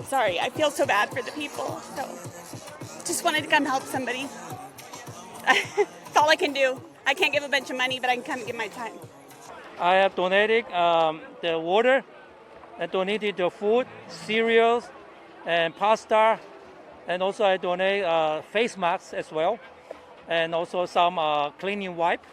Sorry, I feel so bad for the people. So just wanted to come help somebody. That's all I can do. I can't give a bunch of money, but I can come give my time. I have donated the water, and donated the food, cereals, and pasta, and also I donate face masks as well, and also some cleaning wipe.